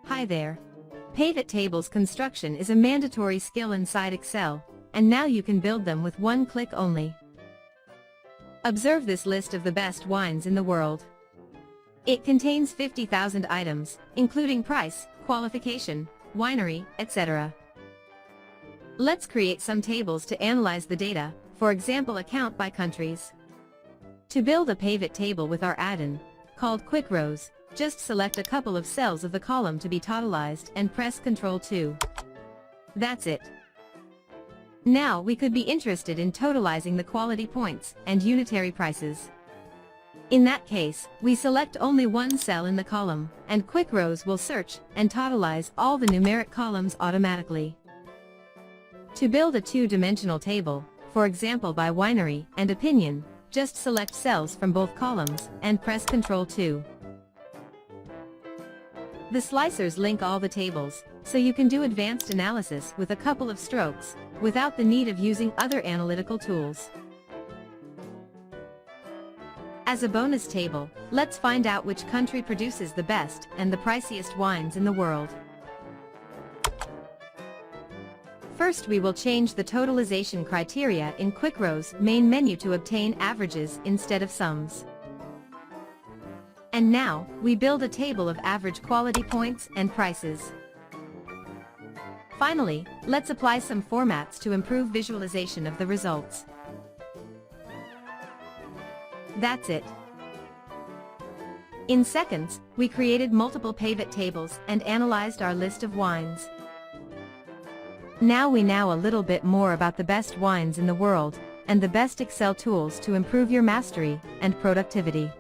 Hi there. Pivot tables construction is a mandatory skill inside Excel, and now you can build them with one click only. Observe this list of the best wines in the world. It contains 50,000 items, including price, qualification, winery, etc. Let's create some tables to analyze the data, for example account by countries. To build a pivot table with our add-in, called QuickRows, just select a couple of cells of the column to be totalized and press Ctrl 2. That's it. Now we could be interested in totalizing the quality points and unitary prices. In that case, we select only one cell in the column, and QuickRows will search and totalize all the numeric columns automatically. To build a two-dimensional table, for example by winery and opinion, just select cells from both columns and press Ctrl 2. The slicers link all the tables, so you can do advanced analysis with a couple of strokes, without the need of using other analytical tools. As a bonus table, let's find out which country produces the best and the priciest wines in the world. First we will change the totalization criteria in QuickRows main menu to obtain averages instead of sums. And now, we build a table of average quality points and prices. Finally, let's apply some formats to improve visualization of the results. That's it. In seconds, we created multiple pivot tables and analyzed our list of wines. Now we know a little bit more about the best wines in the world, and the best Excel tools to improve your mastery and productivity.